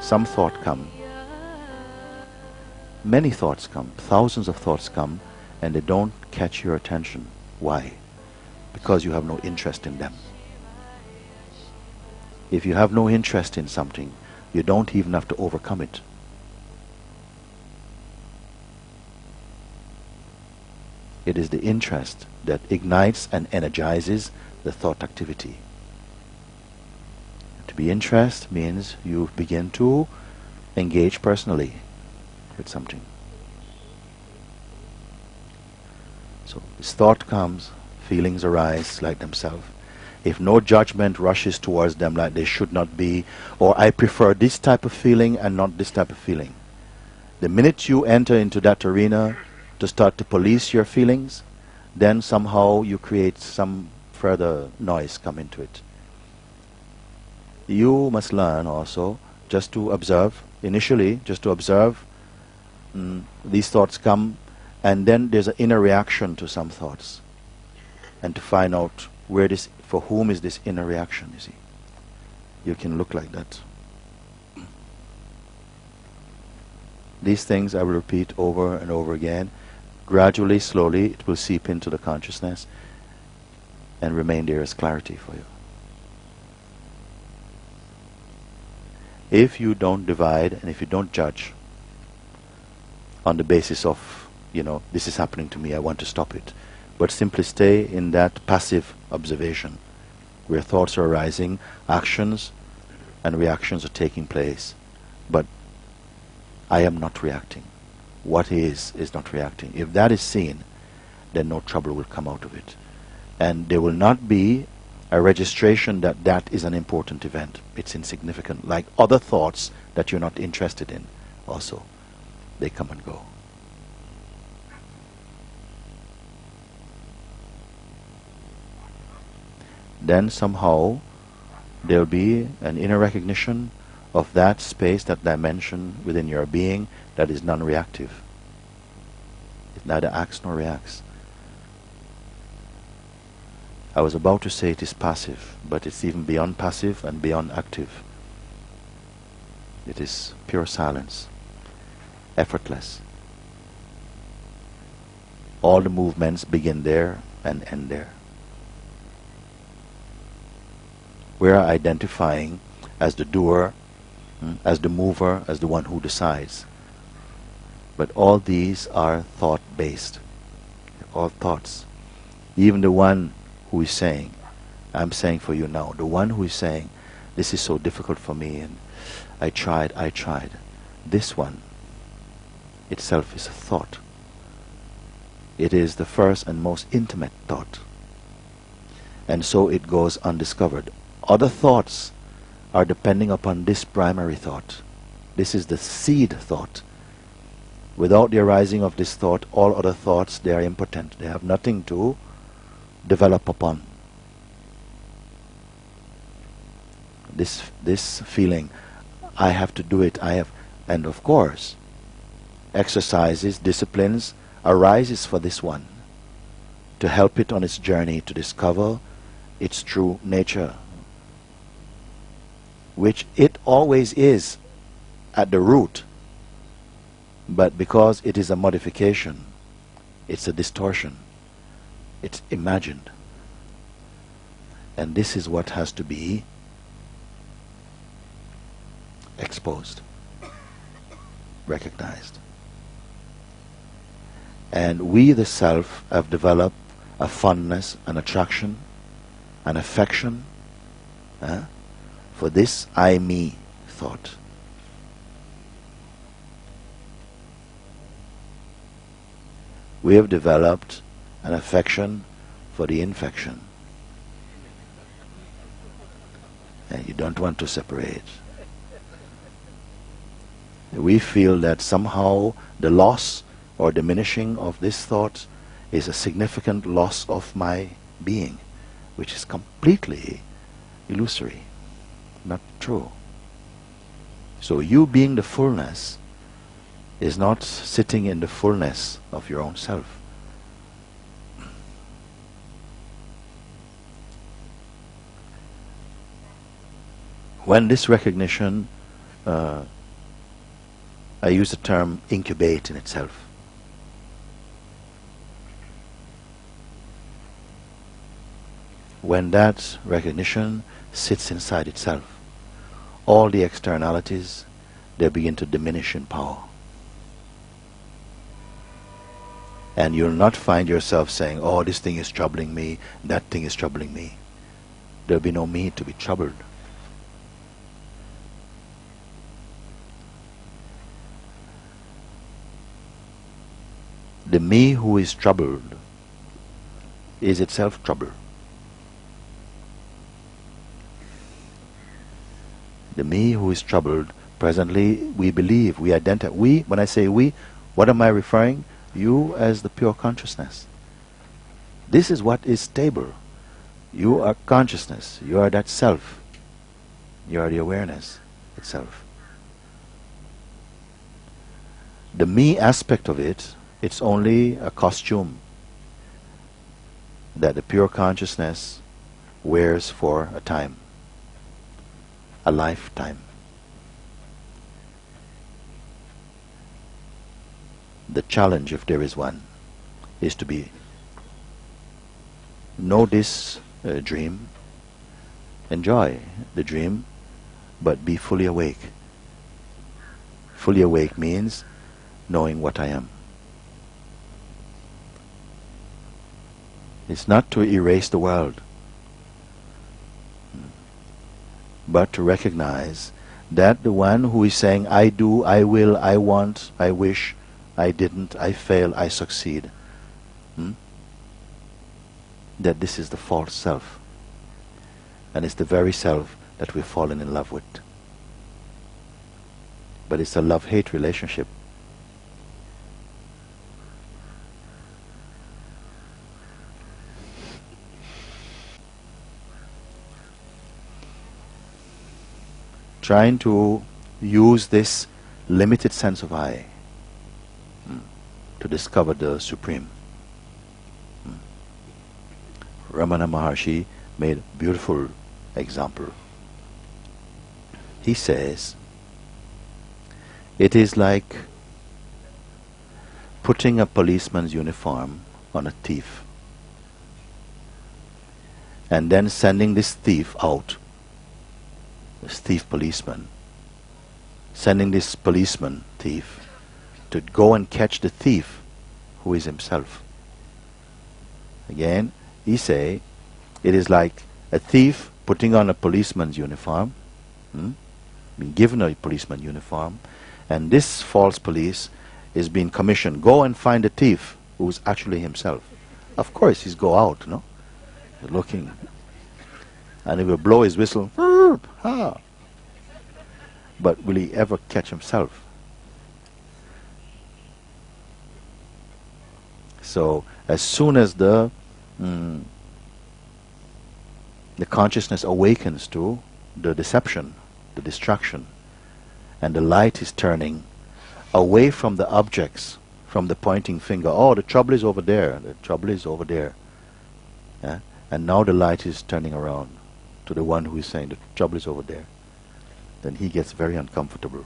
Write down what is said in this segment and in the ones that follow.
Some thought come, many thoughts come, thousands of thoughts come, and they don't catch your attention. Why? Because you have no interest in them. If you have no interest in something, you don't even have to overcome it. It is the interest that ignites and energizes the thought activity. To be interested means you begin to engage personally with something. So this thought comes, feelings arise like themselves. If no judgment rushes towards them like they should not be, or I prefer this type of feeling and not this type of feeling. The minute you enter into that arena to start to police your feelings, then somehow you create some further noise come into it. You must learn also just to observe, initially just to observe. These thoughts come, and then there's an inner reaction to some thoughts, and to find out where this, for whom is this inner reaction, you see. You can look like that. These things I will repeat over and over again. Gradually, slowly, it will seep into the consciousness and remain there as clarity for you. If you don't divide and if you don't judge on the basis of, this is happening to me, I want to stop it, but simply stay in that passive observation where thoughts are arising, actions and reactions are taking place, but I am not reacting. What is not reacting. If that is seen, then no trouble will come out of it. And there will not be a registration that that is an important event. It's insignificant. Like other thoughts that you're not interested in also. They come and go. Then somehow there will be an inner recognition of that space, that dimension within your being that is non-reactive. It neither acts nor reacts. I was about to say it is passive, but it's even beyond passive and beyond active. It is pure silence, effortless. All the movements begin there and end there. We are identifying as the doer, as the mover, as the one who decides. But all these are thought-based. All thoughts. Even the one who is saying, I'm saying for you now, the one who is saying, this is so difficult for me and I tried. This one itself is a thought. It is the first and most intimate thought. And so it goes undiscovered. Other thoughts are depending upon this primary thought. This is the seed thought. Without the arising of this thought, all other thoughts, they are impotent. They have nothing to develop upon. This feeling, I have to do it, and of course, exercises, disciplines, arises for this one, to help it on its journey to discover its true nature, which it always is at the root. But because it is a modification, it's a distortion, it's imagined. And this is what has to be exposed, recognized. And we, the self, have developed a fondness, an attraction, an affection for this I-me thought. We have developed an affection for the infection. And you don't want to separate. We feel that somehow the loss or diminishing of this thought is a significant loss of my being, which is completely illusory, not true. So you being the fullness is not sitting in the fullness of your own self. When this recognition, I use the term incubate in itself. When that recognition sits inside itself, all the externalities, they begin to diminish in power. And you'll not find yourself saying, oh, this thing is troubling me, that thing is troubling me. There'll be no need to be troubled. The me who is troubled is itself trouble. The me who is troubled, presently we believe, we identify. We, when I say we, what am I referring? You as the pure consciousness. This is what is stable. You are consciousness. You are that self. You are the awareness itself. The me aspect of it, it's only a costume that the pure consciousness wears for a time, a lifetime. The challenge, if there is one, is to know this dream, enjoy the dream, but be fully awake. Fully awake means knowing what I am. It's not to erase the world, but to recognize that the one who is saying, I do, I will, I want, I wish, I didn't, I fail, I succeed, that this is the false self. And it's the very self that we've fallen in love with. But it's a love-hate relationship. Trying to use this limited sense of I to discover the Supreme. Ramana Maharshi made a beautiful example. He says, it is like putting a policeman's uniform on a thief and then sending this thief out, this thief policeman, sending this policeman thief to go and catch the thief who is himself. Again, he say, it is like a thief putting on a policeman's uniform, being given a policeman uniform, and this false police is being commissioned, go and find the thief who is actually himself. Of course, he's go out, no? He's looking, and he will blow his whistle, but will he ever catch himself? So, as soon as the consciousness awakens to the deception, the distraction, and the light is turning away from the objects, from the pointing finger. Oh, the trouble is over there, the trouble is over there. Yeah? And now the light is turning around to the one who is saying the trouble is over there. Then he gets very uncomfortable.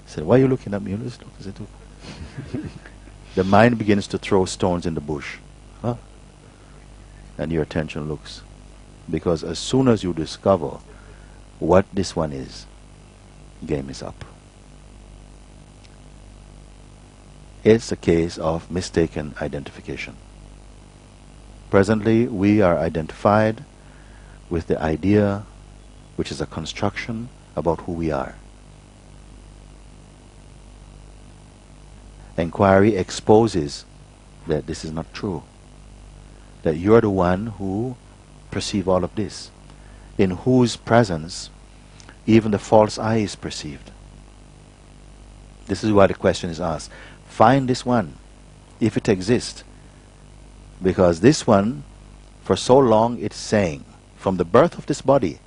He said, why are you looking at me? Let's look. Is it the mind begins to throw stones in the bush. Huh? And your attention looks. Because as soon as you discover what this one is, game is up. It's a case of mistaken identification. Presently, we are identified with the idea, which is a construction about who we are. Inquiry exposes that this is not true. That you're the one who perceive all of this, in whose presence even the false I is perceived. This is why the question is asked. Find this one, if it exists. Because this one, for so long, it's saying, from the birth of this body,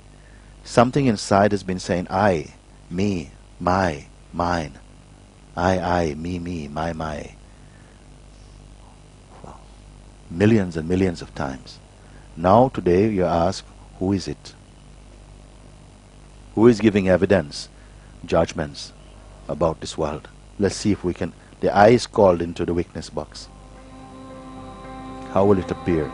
something inside has been saying, I, me, my, mine. I, me, my. Millions and millions of times. Now today you ask, who is it? Who is giving evidence, judgments about this world? Let's see if we can. The I is called into the witness box. How will it appear?